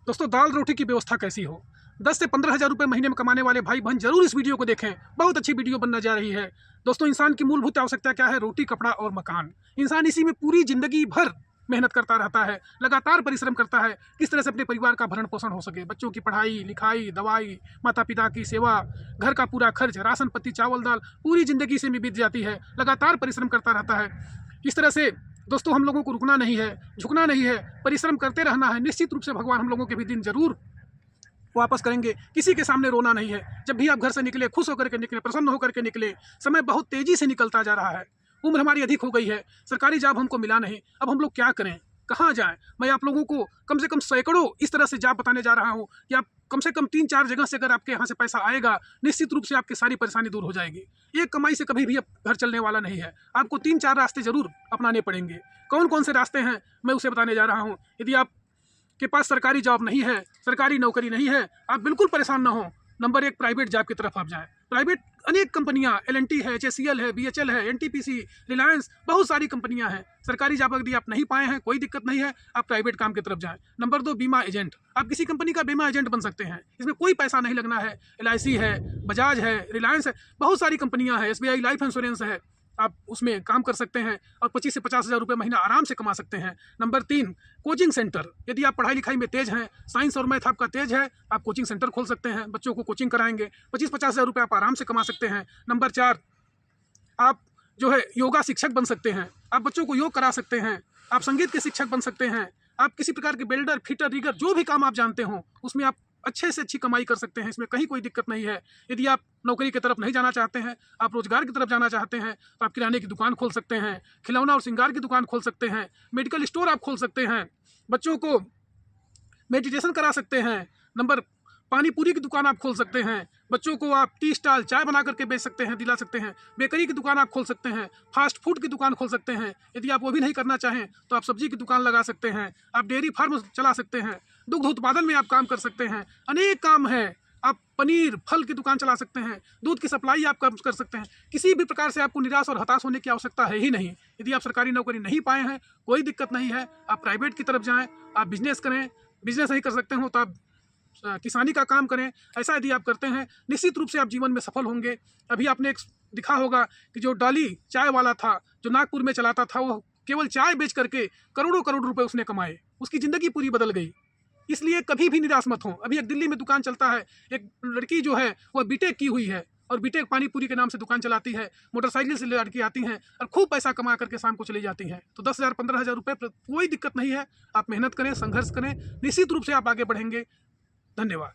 दोस्तों, दाल रोटी की व्यवस्था कैसी हो? 10 से 15 हज़ार रुपये महीने में कमाने वाले भाई बहन जरूर इस वीडियो को देखें। बहुत अच्छी वीडियो बनने जा रही है। दोस्तों, इंसान की मूलभूत आवश्यकता क्या है? रोटी, कपड़ा और मकान। इंसान इसी में पूरी जिंदगी भर मेहनत करता रहता है, लगातार परिश्रम करता है, किस तरह से अपने परिवार का भरण पोषण हो सके। बच्चों की पढ़ाई लिखाई, दवाई, माता पिता की सेवा, घर का पूरा खर्च, राशन पत्ती, चावल दाल, पूरी जिंदगी इसी में बीत जाती है। लगातार परिश्रम करता रहता है। इस तरह से दोस्तों, हम लोगों को रुकना नहीं है, झुकना नहीं है, परिश्रम करते रहना है। निश्चित रूप से भगवान हम लोगों के भी दिन जरूर वापस करेंगे। किसी के सामने रोना नहीं है। जब भी आप घर से निकले, खुश होकर के निकले, प्रसन्न होकर के निकले। समय बहुत तेजी से निकलता जा रहा है। उम्र हमारी अधिक हो गई है, सरकारी जॉब हमको मिला नहीं। अब हम लोग क्या करें, कहाँ जाएं? मैं आप लोगों को कम से कम सैकड़ों इस तरह से जॉब बताने जा रहा हूँ कि आप कम से कम 3-4 जगह से अगर आपके यहाँ से पैसा आएगा, निश्चित रूप से आपकी सारी परेशानी दूर हो जाएगी। एक कमाई से कभी भी अब घर चलने वाला नहीं है। आपको 3-4 रास्ते जरूर अपनाने पड़ेंगे। कौन कौन से रास्ते हैं, मैं उसे बताने जा रहा हूँ। यदि आप के पास सरकारी जॉब नहीं है, सरकारी नौकरी नहीं है, आप बिल्कुल परेशान ना हो। नंबर 1, प्राइवेट जॉब की तरफ आप जाएं। प्राइवेट अनेक कंपनियां, LNT है, HCL है, BHL है, NTPC, रिलायंस, बहुत सारी कंपनियां हैं। सरकारी जॉब यदि आप नहीं पाए हैं, कोई दिक्कत नहीं है, आप प्राइवेट काम की तरफ जाएं। नंबर 2, बीमा एजेंट। आप किसी कंपनी का बीमा एजेंट बन सकते हैं। इसमें कोई पैसा नहीं लगना है। LIC है, बजाज है, रिलायंस है, बहुत सारी कंपनियां हैं। SBI लाइफ इंश्योरेंस है। आप उसमें काम कर सकते हैं और 25 से 50 हज़ार रुपये महीना आराम से कमा सकते हैं। Number 3, coaching centre. यदि आप पढ़ाई लिखाई में तेज हैं, साइंस और मैथ आपका तेज है, आप कोचिंग सेंटर खोल सकते हैं, बच्चों को कोचिंग कराएंगे, 25-50 हज़ार रुपये आप आराम से कमा सकते हैं। नंबर 4, आप जो है योगा शिक्षक बन सकते हैं। आप बच्चों को योग करा सकते हैं। आप संगीत के शिक्षक बन सकते हैं। आप किसी प्रकार के बिल्डर, फिटर, रिगर, जो भी काम आप जानते हो, उसमें आप अच्छे से अच्छी कमाई कर सकते हैं। इसमें कहीं कोई दिक्कत नहीं है। यदि आप नौकरी की तरफ नहीं जाना चाहते हैं, आप रोजगार की तरफ जाना चाहते हैं, तो आप किराने की दुकान खोल सकते हैं, खिलौना और श्रृंगार की दुकान खोल सकते हैं, मेडिकल स्टोर आप खोल सकते हैं, बच्चों को मेडिटेशन करा सकते हैं। नंबर पानी पूरी की दुकान आप खोल सकते हैं। बच्चों को आप टी स्टॉल, चाय बना करके बेच सकते हैं, दिला सकते हैं। बेकरी की दुकान आप खोल सकते हैं। फास्ट फूड की दुकान खोल सकते हैं। यदि आप वो भी नहीं करना चाहें तो आप सब्जी की दुकान लगा सकते हैं। आप डेयरी फार्म चला सकते हैं। दुग्ध उत्पादन में आप काम कर सकते हैं। अनेक काम है। आप पनीर, फल की दुकान चला सकते हैं। दूध की सप्लाई आप कर सकते हैं। किसी भी प्रकार से आपको निराश और हताश होने की आवश्यकता है ही नहीं। यदि आप सरकारी नौकरी नहीं पाए हैं, कोई दिक्कत नहीं है। आप प्राइवेट की तरफ जाएँ, आप बिजनेस करें। बिजनेस नहीं कर सकते हो तो आप किसानी का काम करें। ऐसा यदि आप करते हैं, निश्चित रूप से आप जीवन में सफल होंगे। अभी आपने एक दिखा होगा कि जो डॉली चाय वाला था, जो नागपुर में चलाता था, वो केवल चाय बेच करके करोड़ों करोड़ रुपए उसने कमाए। उसकी ज़िंदगी पूरी बदल गई। इसलिए कभी भी निराश मत हो। अभी एक दिल्ली में दुकान चलता है, एक लड़की जो है वो बीटेक की हुई है और बीटेक पानी पूरी के नाम से दुकान चलाती है। मोटरसाइकिल से लड़की आती हैं और खूब पैसा कमा करके शाम को चली जाती हैं। तो 10 हज़ार 15 हज़ार रुपये कोई दिक्कत नहीं है। आप मेहनत करें, संघर्ष करें, निश्चित रूप से आप आगे बढ़ेंगे। धन्यवाद।